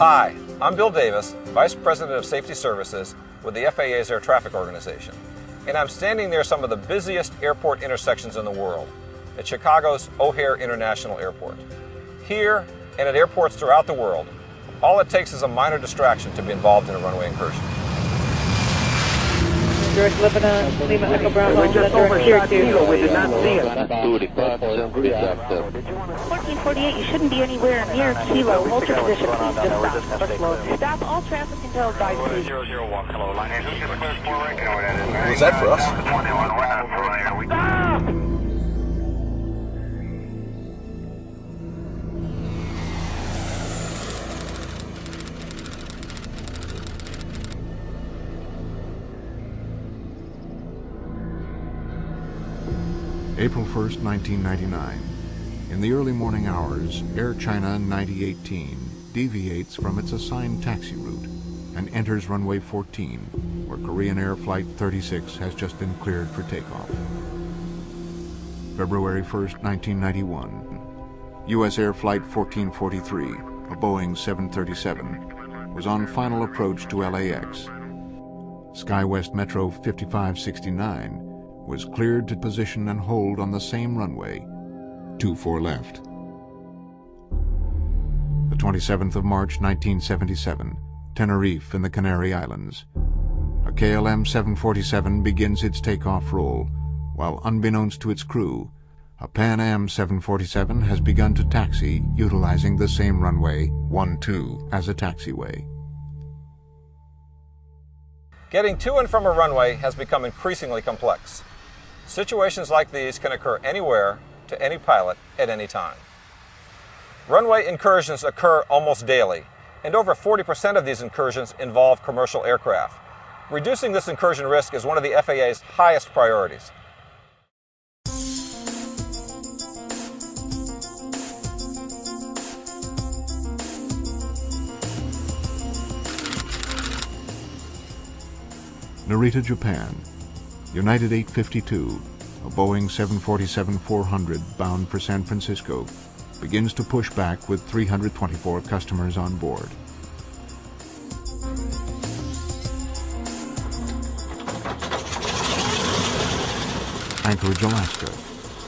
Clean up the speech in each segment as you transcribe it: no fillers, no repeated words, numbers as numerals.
Hi, I'm Bill Davis, Vice President of Safety Services with the FAA's Air Traffic Organization, and I'm standing near some of the busiest airport intersections in the world, at Chicago's O'Hare International Airport. Here, and at airports throughout the world, all it takes is a minor distraction to be involved in a runway incursion. George Lebanon, Lima Echo Bravo, we just overshot Kilo, we did not see it. 1448, you shouldn't be anywhere near Kilo. Hold your position, please, just stop. Stop all traffic until advised, please. 001, hello, line 8. Was that for us? Stop! April 1st, 1999. In the early morning hours, Air China 9018 deviates from its assigned taxi route and enters runway 14, where Korean Air Flight 36 has just been cleared for takeoff. February 1st, 1991. U.S. Air Flight 1443, a Boeing 737, was on final approach to LAX. SkyWest Metro 5569 was cleared to position and hold on the same runway, 24 left. The 27th of March, 1977, Tenerife in the Canary Islands. A KLM 747 begins its takeoff roll, while unbeknownst to its crew, a Pan Am 747 has begun to taxi utilizing the same runway, 12, as a taxiway. Getting to and from a runway has become increasingly complex. Situations like these can occur anywhere, to any pilot, at any time. Runway incursions occur almost daily, and over 40% of these incursions involve commercial aircraft. Reducing this incursion risk is one of the FAA's highest priorities. Narita, Japan. United 852, a Boeing 747-400 bound for San Francisco, begins to push back with 324 customers on board. Anchorage, Alaska.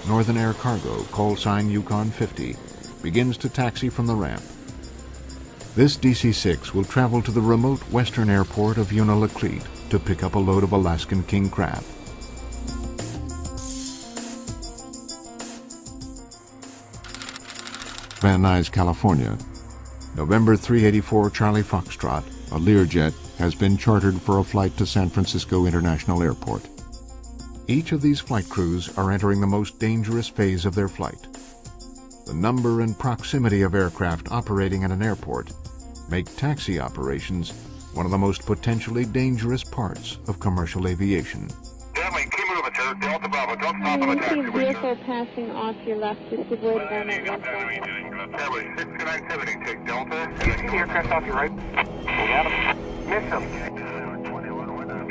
Northern Air Cargo, call sign Yukon 50, begins to taxi from the ramp. This DC-6 will travel to the remote western airport of Unalakleet to pick up a load of Alaskan king crab. Van Nuys, California. November 384 Charlie Foxtrot, a Learjet, has been chartered for a flight to San Francisco International Airport. Each of these flight crews are entering the most dangerous phase of their flight. The number and proximity of aircraft operating at an airport make taxi operations one of the most potentially dangerous parts of commercial aviation. Delta Bravo, don't stop on the taxi. Vehicle passing off your left, just avoid it on that left side. 6970, take Delta, and then the aircraft off your right. We got him. Miss him.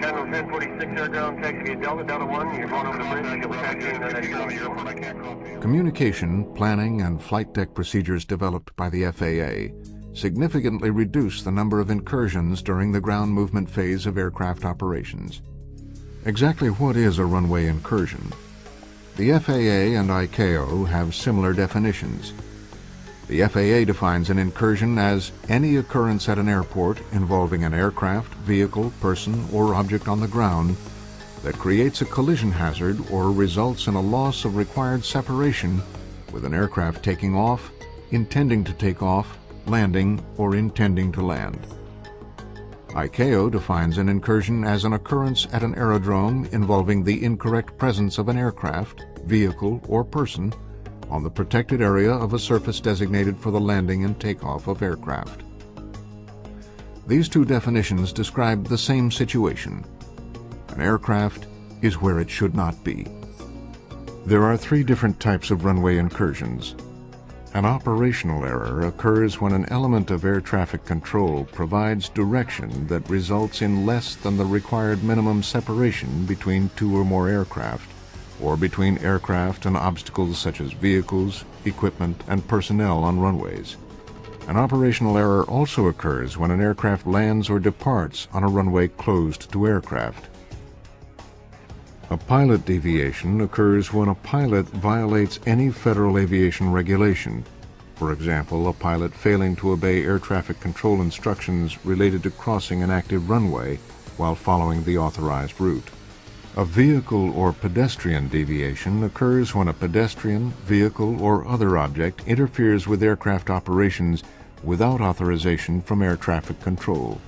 Cardinal 1046 airground, taxi via Delta, Delta 1, you're going over the bridge, you'll taxi in the Communication, planning, and flight deck procedures developed by the FAA significantly reduce the number of incursions during the ground movement phase of aircraft operations. Exactly what is a runway incursion? The FAA and ICAO have similar definitions. The FAA defines an incursion as any occurrence at an airport involving an aircraft, vehicle, person, or object on the ground that creates a collision hazard or results in a loss of required separation with an aircraft taking off, intending to take off, landing, or intending to land. ICAO defines an incursion as an occurrence at an aerodrome involving the incorrect presence of an aircraft, vehicle, or person on the protected area of a surface designated for the landing and takeoff of aircraft. These two definitions describe the same situation. An aircraft is where it should not be. There are three different types of runway incursions. An operational error occurs when an element of air traffic control provides direction that results in less than the required minimum separation between two or more aircraft, or between aircraft and obstacles such as vehicles, equipment, and personnel on runways. An operational error also occurs when an aircraft lands or departs on a runway closed to aircraft. A pilot deviation occurs when a pilot violates any federal aviation regulation. For example, a pilot failing to obey air traffic control instructions related to crossing an active runway while following the authorized route. A vehicle or pedestrian deviation occurs when a pedestrian, vehicle, or other object interferes with aircraft operations without authorization from air traffic control.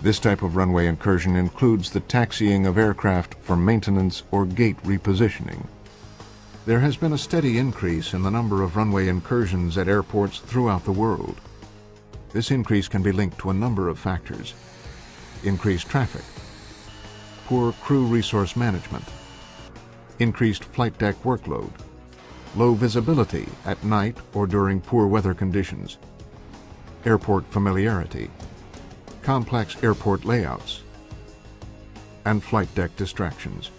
This type of runway incursion includes the taxiing of aircraft for maintenance or gate repositioning. There has been a steady increase in the number of runway incursions at airports throughout the world. This increase can be linked to a number of factors: increased traffic, poor crew resource management, increased flight deck workload, low visibility at night or during poor weather conditions, airport familiarity, complex airport layouts, and flight deck distractions.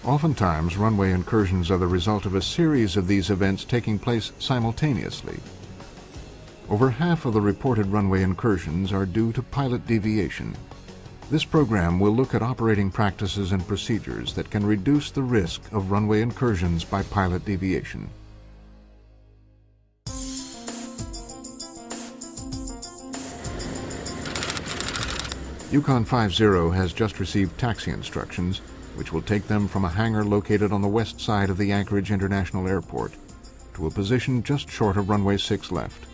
Oftentimes, runway incursions are the result of a series of these events taking place simultaneously. Over half of the reported runway incursions are due to pilot deviation. This program will look at operating practices and procedures that can reduce the risk of runway incursions by pilot deviation. Yukon 50 has just received taxi instructions, which will take them from a hangar located on the west side of the Anchorage International Airport to a position just short of runway 6 left.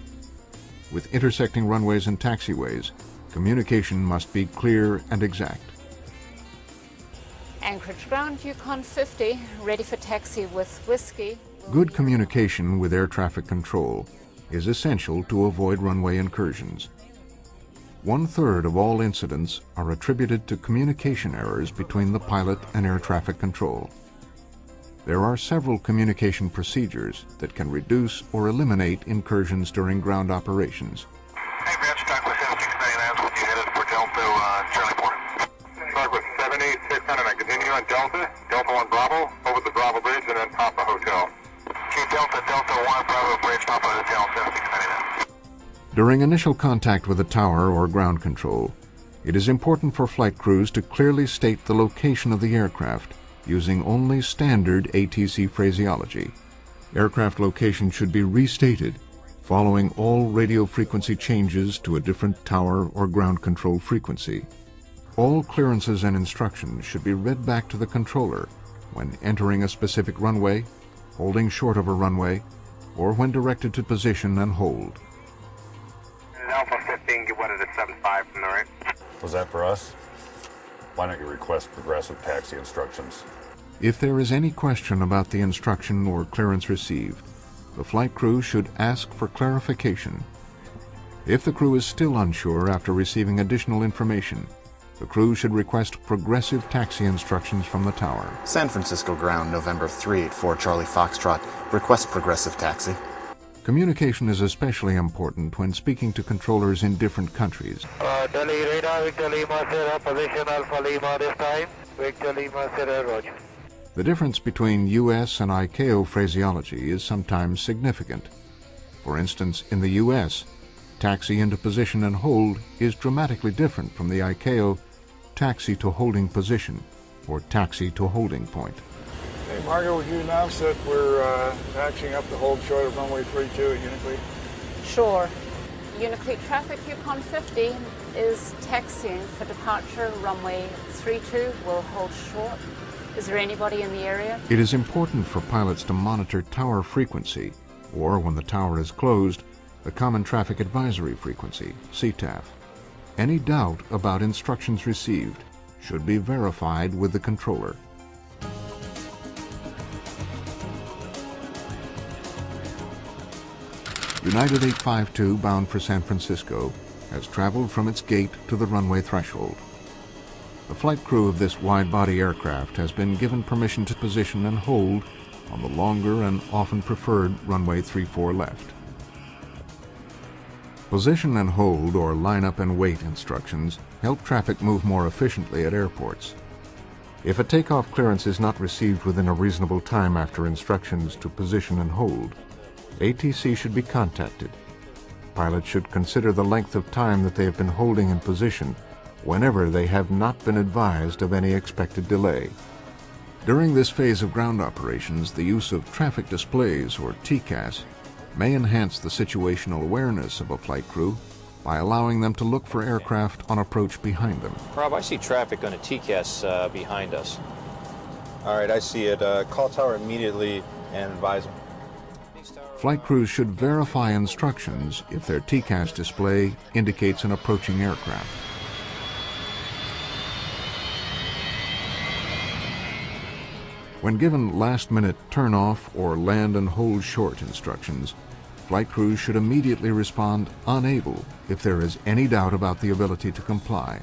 With intersecting runways and taxiways, communication must be clear and exact. Anchorage ground, Yukon 50, ready for taxi with Whiskey. Good communication with air traffic control is essential to avoid runway incursions. 1/3 of all incidents are attributed to communication errors between the pilot and air traffic control. There are several communication procedures that can reduce or eliminate incursions during ground operations. Hey, Brad, stock with 7699, you headed for Delta, Charlie Port. Stock with 78600, I continue on Delta, Delta 1 Bravo, over the Bravo Bridge, and then Papa Hotel. Okay, Delta 1 Bravo Bridge, Papa Hotel, 7699. During initial contact with a tower or ground control, it is important for flight crews to clearly state the location of the aircraft using only standard ATC phraseology. Aircraft location should be restated following all radio frequency changes to a different tower or ground control frequency. All clearances and instructions should be read back to the controller when entering a specific runway, holding short of a runway, or when directed to position and hold. Alpha 15, get wedded at 75 from the right. Was that for us? Why don't you request progressive taxi instructions? If there is any question about the instruction or clearance received, the flight crew should ask for clarification. If the crew is still unsure after receiving additional information, the crew should request progressive taxi instructions from the tower. San Francisco ground, November 3 at 4 Charlie Foxtrot. Request progressive taxi. Communication is especially important when speaking to controllers in different countries. Delhi radar, Victor Lima, Sierra, position Alpha Lima this time. Victor Lima, Sierra, roger. The difference between U.S. and ICAO phraseology is sometimes significant. For instance, in the U.S., taxi into position and hold is dramatically different from the ICAO taxi to holding position or taxi to holding point. Hey, Margo, would you announce that we're taxiing up to hold short of runway 32 at Unifleet? Sure. Unifleet traffic, Yukon 50 is taxiing for departure, runway 32 will hold short. Is there anybody in the area? It is important for pilots to monitor tower frequency, or when the tower is closed, the Common Traffic Advisory Frequency, CTAF. Any doubt about instructions received should be verified with the controller. United 852, bound for San Francisco, has traveled from its gate to the runway threshold. The flight crew of this wide-body aircraft has been given permission to position and hold on the longer and often preferred runway 34 left. Position and hold or line up and wait instructions help traffic move more efficiently at airports. If a takeoff clearance is not received within a reasonable time after instructions to position and hold, ATC should be contacted. pilots should consider the length of time that they have been holding in position whenever they have not been advised of any expected delay. During this phase of ground operations, the use of traffic displays, or TCAS, may enhance the situational awareness of a flight crew by allowing them to look for aircraft on approach behind them. Rob, I see traffic on a TCAS behind us. All right, I see it. Call tower immediately and advise them. Flight crews should verify instructions if their TCAS display indicates an approaching aircraft. When given last-minute turn-off or land and hold short instructions, flight crews should immediately respond unable if there is any doubt about the ability to comply.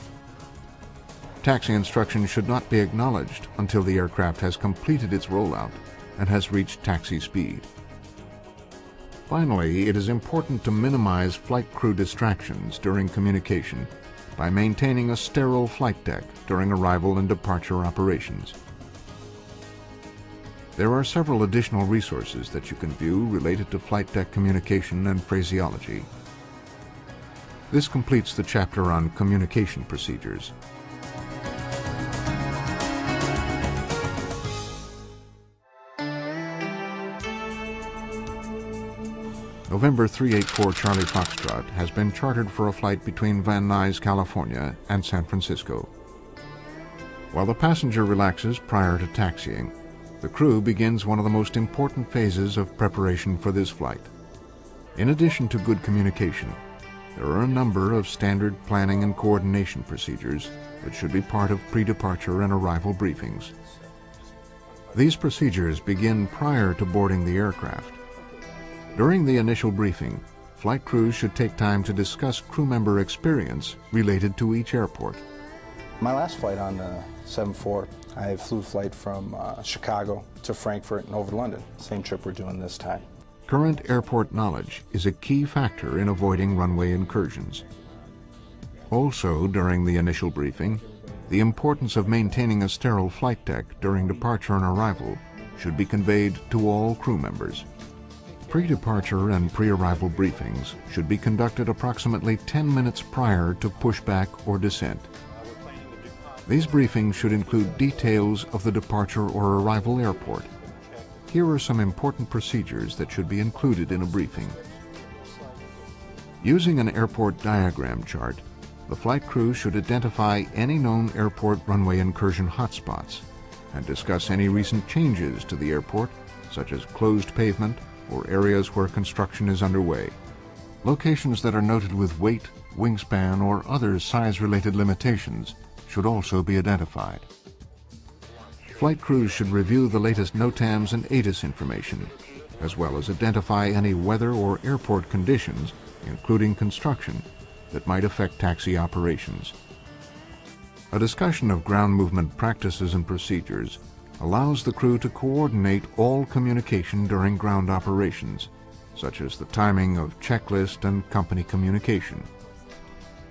Taxi instructions should not be acknowledged until the aircraft has completed its rollout and has reached taxi speed. Finally, it is important to minimize flight crew distractions during communication by maintaining a sterile flight deck during arrival and departure operations. There are several additional resources that you can view related to flight deck communication and phraseology. This completes the chapter on communication procedures. November 384 Charlie Foxtrot has been chartered for a flight between Van Nuys, California and San Francisco. While the passenger relaxes prior to taxiing, the crew begins one of the most important phases of preparation for this flight. In addition to good communication, there are a number of standard planning and coordination procedures that should be part of pre-departure and arrival briefings. These procedures begin prior to boarding the aircraft. During the initial briefing, flight crews should take time to discuss crew member experience related to each airport. My last flight on the 747, I flew flight from Chicago to Frankfurt and over to London. Same trip we're doing this time. Current airport knowledge is a key factor in avoiding runway incursions. Also, during the initial briefing, the importance of maintaining a sterile flight deck during departure and arrival should be conveyed to all crew members. Pre-departure and pre-arrival briefings should be conducted approximately 10 minutes prior to pushback or descent. These briefings should include details of the departure or arrival airport. Here are some important procedures that should be included in a briefing. Using an airport diagram chart, the flight crew should identify any known airport runway incursion hotspots and discuss any recent changes to the airport, such as closed pavement or areas where construction is underway. Locations that are noted with weight, wingspan, or other size-related limitations should also be identified. Flight crews should review the latest NOTAMs and ATIS information, as well as identify any weather or airport conditions, including construction, that might affect taxi operations. A discussion of ground movement practices and procedures allows the crew to coordinate all communication during ground operations, such as the timing of checklist and company communication.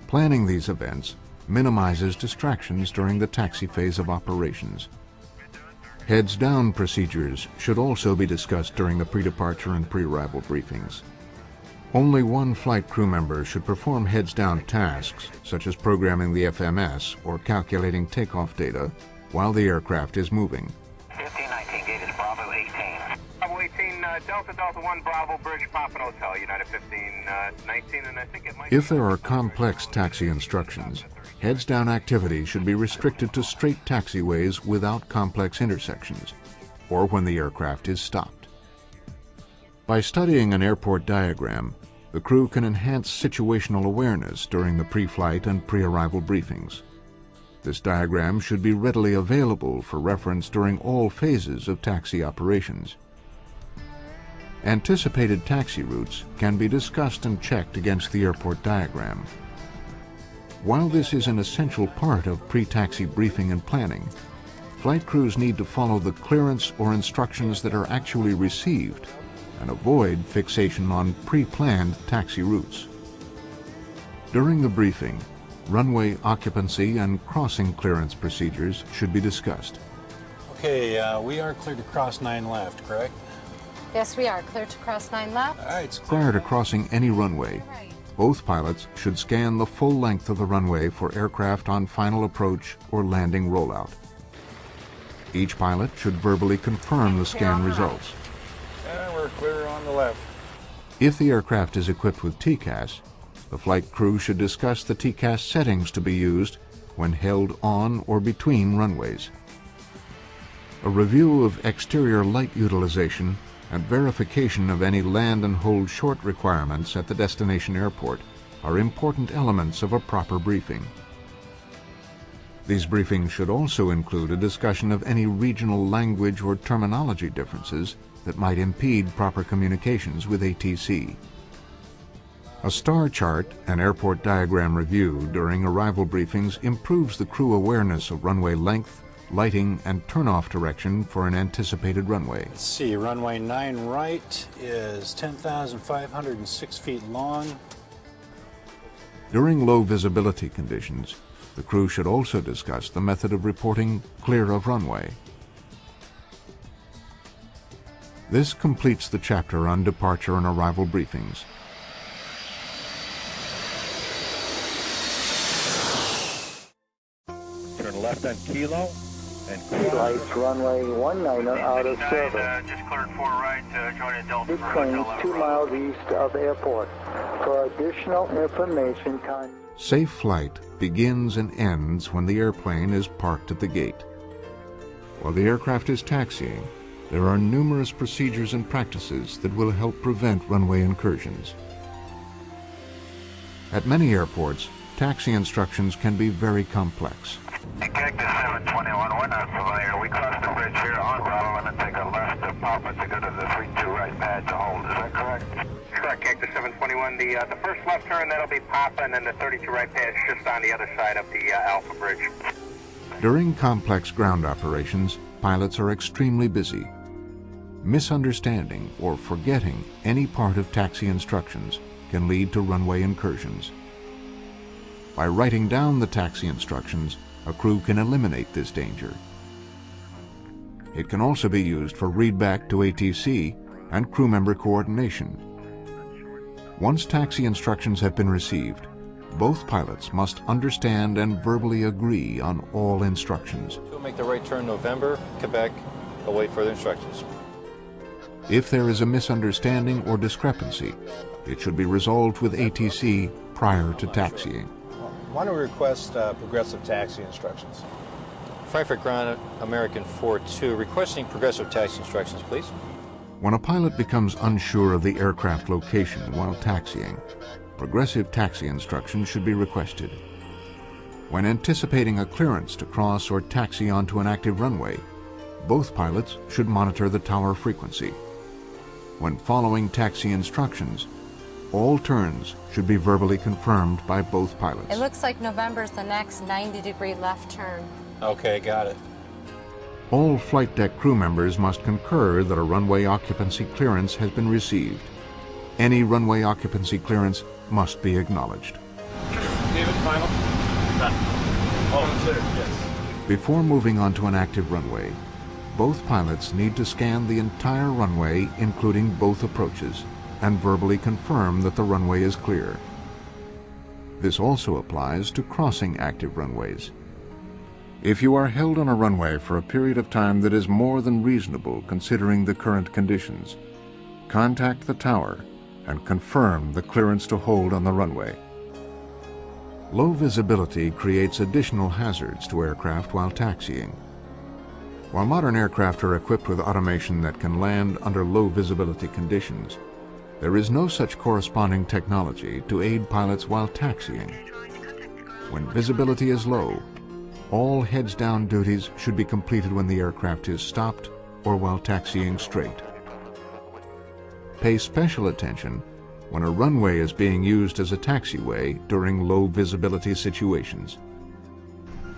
Planning these events minimizes distractions during the taxi phase of operations. Heads-down procedures should also be discussed during the pre-departure and pre-arrival briefings. Only one flight crew member should perform heads-down tasks, such as programming the FMS or calculating takeoff data, while the aircraft is moving. 1519, gate is Bravo 18. Bravo 18, Delta 1, Bravo, Bridge, Papa Hotel, United 1519, and I think it might... If there are complex taxi instructions, heads-down activity should be restricted to straight taxiways without complex intersections, or when the aircraft is stopped. By studying an airport diagram, the crew can enhance situational awareness during the pre-flight and pre-arrival briefings. This diagram should be readily available for reference during all phases of taxi operations. Anticipated taxi routes can be discussed and checked against the airport diagram. While this is an essential part of pre-taxi briefing and planning, flight crews need to follow the clearance or instructions that are actually received and avoid fixation on pre-planned taxi routes. During the briefing, runway occupancy and crossing clearance procedures should be discussed. Okay, we are cleared to cross 9 left, correct? Yes, we are clear to cross 9 left. All right. Prior to crossing any runway, Both pilots should scan the full length of the runway for aircraft on final approach or landing rollout. Each pilot should verbally confirm the scan results. And we're clear on the left. If the aircraft is equipped with TCAS, the flight crew should discuss the TCAS settings to be used when held on or between runways. A review of exterior light utilization and verification of any land and hold short requirements at the destination airport are important elements of a proper briefing. These briefings should also include a discussion of any regional language or terminology differences that might impede proper communications with ATC. A star chart and airport diagram review during arrival briefings improves the crew awareness of runway length, lighting, and turnoff direction for an anticipated runway. Let's see, runway 9 right is 10,506 feet long. During low visibility conditions, the crew should also discuss the method of reporting clear of runway. This completes the chapter on departure and arrival briefings. Turn left on Kilo and Lights runway 19 out of service. Just cleared 4 right, joining Delta. This plane is 2 miles east of airport. For additional information, Safe flight begins and ends when the airplane is parked at the gate. While the aircraft is taxiing, there are numerous procedures and practices that will help prevent runway incursions. At many airports, taxi instructions can be very complex. Cactus 721, we're not familiar. We crossed the bridge here on Bravo and then take a left to Papa to go to the 32 right pad to hold. Is that correct? Correct, Cactus 721. The first left turn, that'll be Papa, and then the 32 right pad is just on the other side of the Alpha Bridge. During complex ground operations, pilots are extremely busy. Misunderstanding or forgetting any part of taxi instructions can lead to runway incursions. By writing down the taxi instructions, a crew can eliminate this danger. It can also be used for readback to ATC and crew member coordination. Once taxi instructions have been received, both pilots must understand and verbally agree on all instructions. We'll make the right turn November, Quebec, await further instructions. If there is a misunderstanding or discrepancy, it should be resolved with ATC prior to taxiing. Why don't we request progressive taxi instructions? Frankfurt Ground American 42, requesting progressive taxi instructions, please. When a pilot becomes unsure of the aircraft location while taxiing, progressive taxi instructions should be requested. When anticipating a clearance to cross or taxi onto an active runway, both pilots should monitor the tower frequency. When following taxi instructions, all turns should be verbally confirmed by both pilots. It looks like November's the next 90-degree left turn. Okay, got it. All flight deck crew members must concur that a runway occupancy clearance has been received. Any runway occupancy clearance must be acknowledged. David, final. All considered, yes. Before moving onto an active runway, both pilots need to scan the entire runway, including both approaches, and verbally confirm that the runway is clear. This also applies to crossing active runways. If you are held on a runway for a period of time that is more than reasonable considering the current conditions, contact the tower and confirm the clearance to hold on the runway. Low visibility creates additional hazards to aircraft while taxiing. While modern aircraft are equipped with automation that can land under low visibility conditions, there is no such corresponding technology to aid pilots while taxiing. When visibility is low, all heads-down duties should be completed when the aircraft is stopped or while taxiing straight. Pay special attention when a runway is being used as a taxiway during low visibility situations.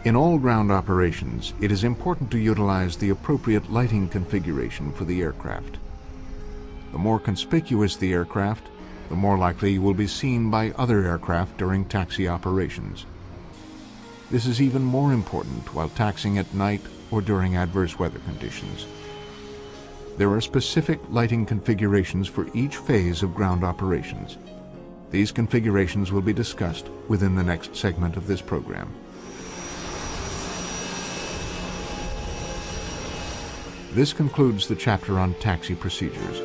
In all ground operations, it is important to utilize the appropriate lighting configuration for the aircraft. The more conspicuous the aircraft, the more likely you will be seen by other aircraft during taxi operations. This is even more important while taxiing at night or during adverse weather conditions. There are specific lighting configurations for each phase of ground operations. These configurations will be discussed within the next segment of this program. This concludes the chapter on taxi procedures.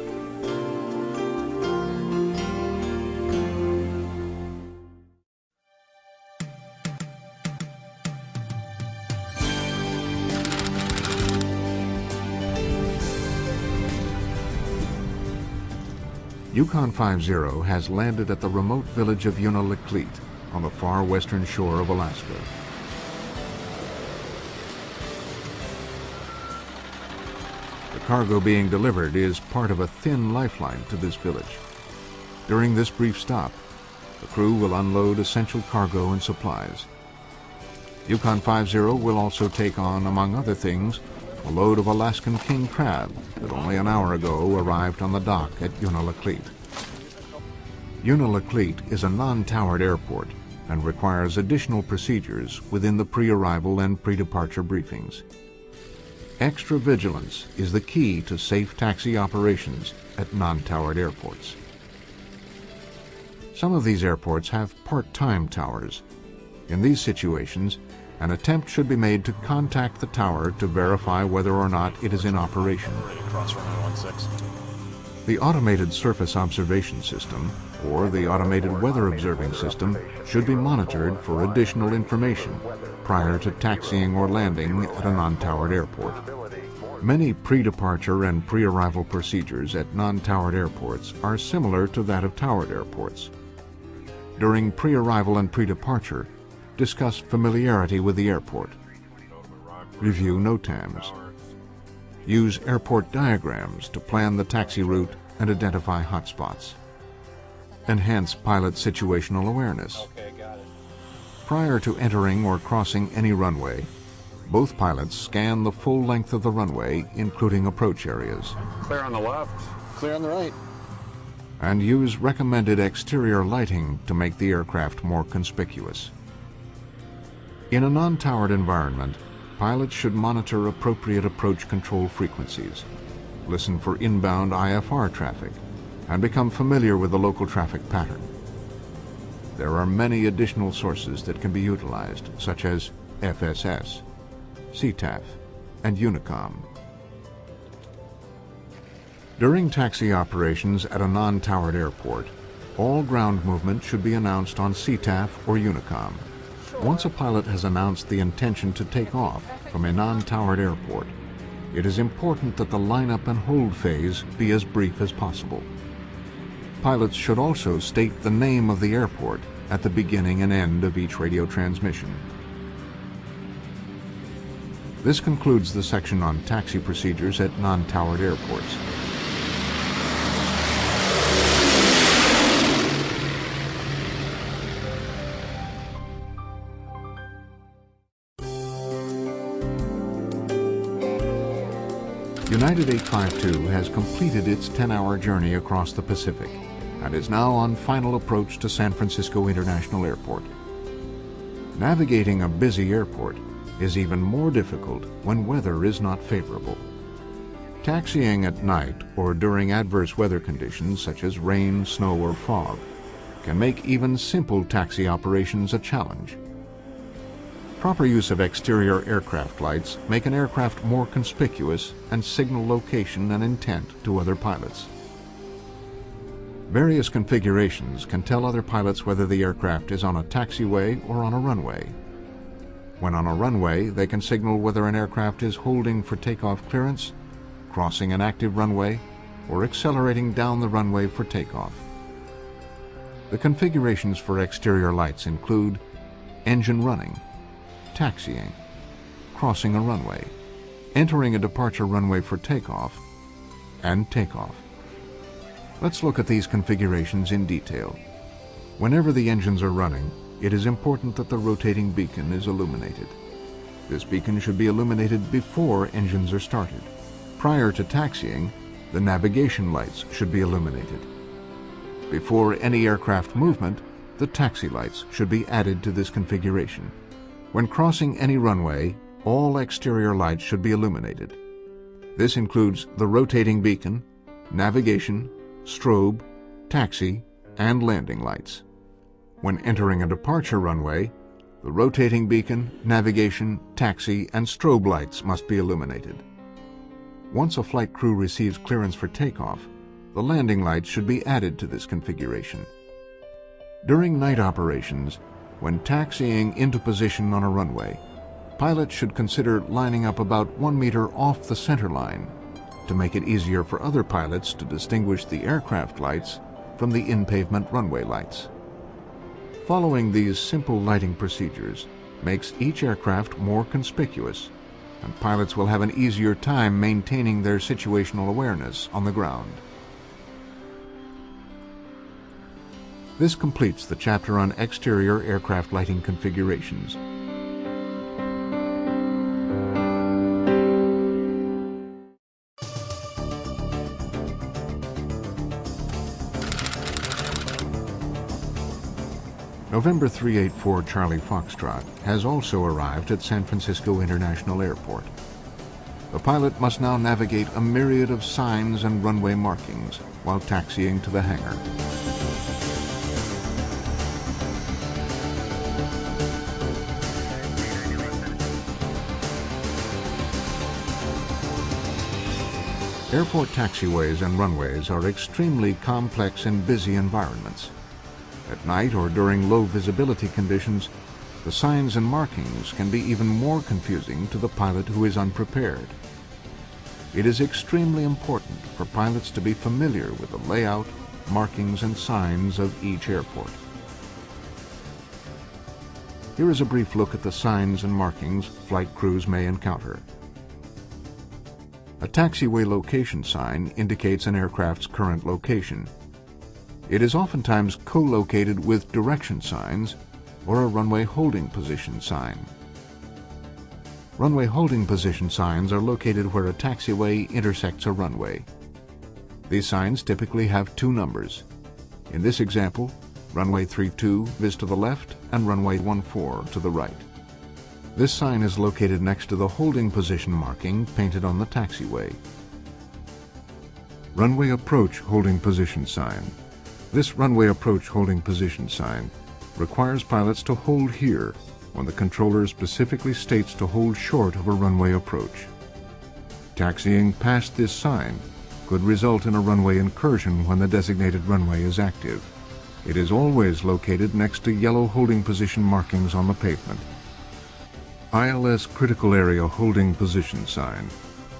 Yukon 50 has landed at the remote village of Unalakleet on the far western shore of Alaska. The cargo being delivered is part of a thin lifeline to this village. During this brief stop, the crew will unload essential cargo and supplies. Yukon 50 will also take on, among other things, a load of Alaskan king crab that only an hour ago arrived on the dock at Unalakleet. Unalakleet is a non-towered airport and requires additional procedures within the pre-arrival and pre-departure briefings. Extra vigilance is the key to safe taxi operations at non-towered airports. Some of these airports have part-time towers. In these situations, an attempt should be made to contact the tower to verify whether or not it is in operation. The Automated Surface Observation System, or the Automated Weather Observing System, should be monitored for additional information prior to taxiing or landing at a non-towered airport. Many pre-departure and pre-arrival procedures at non-towered airports are similar to that of towered airports. During pre-arrival and pre-departure, discuss familiarity with the airport. Review NOTAMs. Use airport diagrams to plan the taxi route and identify hotspots. Enhance pilot situational awareness. Prior to entering or crossing any runway, both pilots scan the full length of the runway, including approach areas. Clear on the left. Clear on the right. And use recommended exterior lighting to make the aircraft more conspicuous. In a non-towered environment, pilots should monitor appropriate approach control frequencies, listen for inbound IFR traffic, and become familiar with the local traffic pattern. There are many additional sources that can be utilized, such as FSS, CTAF, and Unicom. During taxi operations at a non-towered airport, all ground movement should be announced on CTAF or Unicom. Once a pilot has announced the intention to take off from a non-towered airport, it is important that the lineup and hold phase be as brief as possible. Pilots should also state the name of the airport at the beginning and end of each radio transmission. This concludes the section on taxi procedures at non-towered airports. United 852 has completed its 10-hour journey across the Pacific and is now on final approach to San Francisco International Airport. Navigating a busy airport is even more difficult when weather is not favorable. Taxiing at night or during adverse weather conditions such as rain, snow, or fog can make even simple taxi operations a challenge. Proper use of exterior aircraft lights make an aircraft more conspicuous and signal location and intent to other pilots. Various configurations can tell other pilots whether the aircraft is on a taxiway or on a runway. When on a runway, they can signal whether an aircraft is holding for takeoff clearance, crossing an active runway, or accelerating down the runway for takeoff. The configurations for exterior lights include engine running, taxiing, crossing a runway, entering a departure runway for takeoff, and takeoff. Let's look at these configurations in detail. Whenever the engines are running, it is important that the rotating beacon is illuminated. This beacon should be illuminated before engines are started. Prior to taxiing, the navigation lights should be illuminated. Before any aircraft movement, the taxi lights should be added to this configuration. When crossing any runway, all exterior lights should be illuminated. This includes the rotating beacon, navigation, strobe, taxi, and landing lights. When entering a departure runway, the rotating beacon, navigation, taxi, and strobe lights must be illuminated. Once a flight crew receives clearance for takeoff, the landing lights should be added to this configuration. During night operations, when taxiing into position on a runway, pilots should consider lining up about 1 meter off the center line to make it easier for other pilots to distinguish the aircraft lights from the in-pavement runway lights. Following these simple lighting procedures makes each aircraft more conspicuous, and pilots will have an easier time maintaining their situational awareness on the ground. This completes the chapter on exterior aircraft lighting configurations. November 384 Charlie Foxtrot has also arrived at San Francisco International Airport. The pilot must now navigate a myriad of signs and runway markings while taxiing to the hangar. Airport taxiways and runways are extremely complex and busy environments. At night or during low visibility conditions, the signs and markings can be even more confusing to the pilot who is unprepared. It is extremely important for pilots to be familiar with the layout, markings, and signs of each airport. Here is a brief look at the signs and markings flight crews may encounter. A taxiway location sign indicates an aircraft's current location. It is oftentimes co-located with direction signs or a runway holding position sign. Runway holding position signs are located where a taxiway intersects a runway. These signs typically have 2 numbers. In this example, runway 32 is to the left and runway 14 to the right. This sign is located next to the holding position marking painted on the taxiway. Runway approach holding position sign. This runway approach holding position sign requires pilots to hold here when the controller specifically states to hold short of a runway approach. Taxiing past this sign could result in a runway incursion when the designated runway is active. It is always located next to yellow holding position markings on the pavement. ILS critical area holding position sign.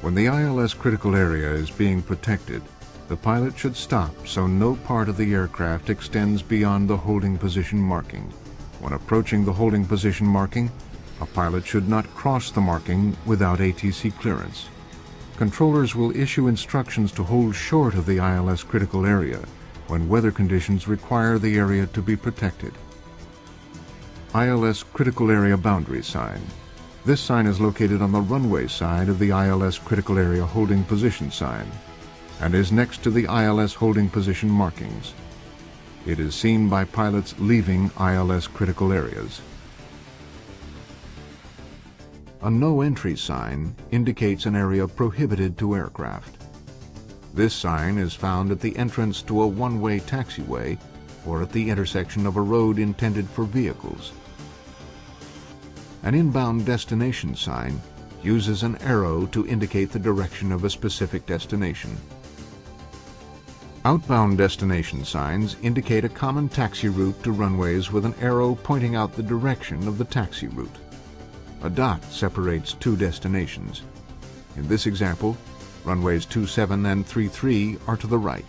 When the ILS critical area is being protected, the pilot should stop so no part of the aircraft extends beyond the holding position marking. When approaching the holding position marking, a pilot should not cross the marking without ATC clearance. Controllers will issue instructions to hold short of the ILS critical area when weather conditions require the area to be protected. ILS critical area boundary sign. This sign is located on the runway side of the ILS critical area holding position sign and is next to the ILS holding position markings. It is seen by pilots leaving ILS critical areas. A no entry sign indicates an area prohibited to aircraft. This sign is found at the entrance to a one-way taxiway or at the intersection of a road intended for vehicles. An inbound destination sign uses an arrow to indicate the direction of a specific destination. Outbound destination signs indicate a common taxi route to runways with an arrow pointing out the direction of the taxi route. A dot separates 2 destinations. In this example, runways 27 and 33 are to the right.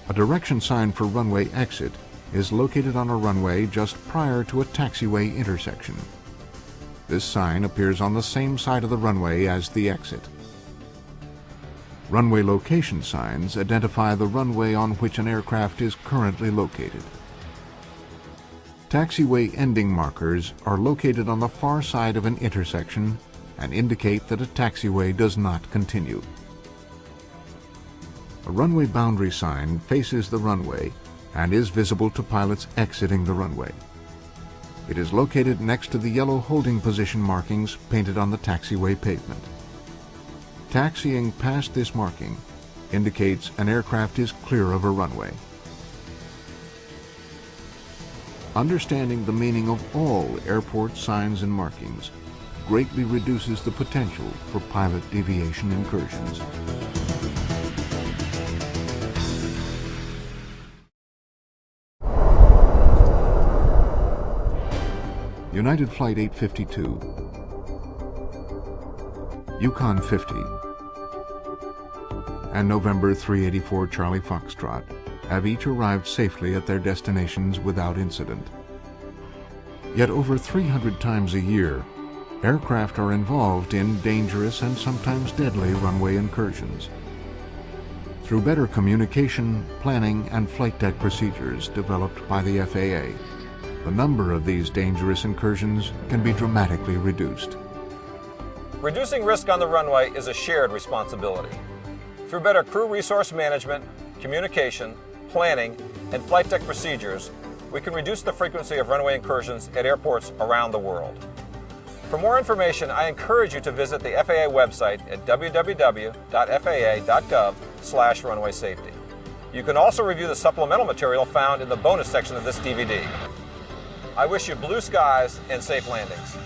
A direction sign for runway exit is located on a runway just prior to a taxiway intersection. This sign appears on the same side of the runway as the exit. Runway location signs identify the runway on which an aircraft is currently located. Taxiway ending markers are located on the far side of an intersection and indicate that a taxiway does not continue. A runway boundary sign faces the runway and is visible to pilots exiting the runway. It is located next to the yellow holding position markings painted on the taxiway pavement. Taxiing past this marking, indicates an aircraft is clear of a runway. Understanding the meaning of all airport signs and markings greatly reduces the potential for pilot deviation incursions. United Flight 852, Yukon 50, and November 384 Charlie Foxtrot have each arrived safely at their destinations without incident. Yet over 300 times a year, aircraft are involved in dangerous and sometimes deadly runway incursions. Through better communication, planning, and flight deck procedures developed by the FAA, the number of these dangerous incursions can be dramatically reduced. Reducing risk on the runway is a shared responsibility. Through better crew resource management, communication, planning, and flight deck procedures, we can reduce the frequency of runway incursions at airports around the world. For more information, I encourage you to visit the FAA website at www.faa.gov/runway safety. You can also review the supplemental material found in the bonus section of this DVD. I wish you blue skies and safe landings.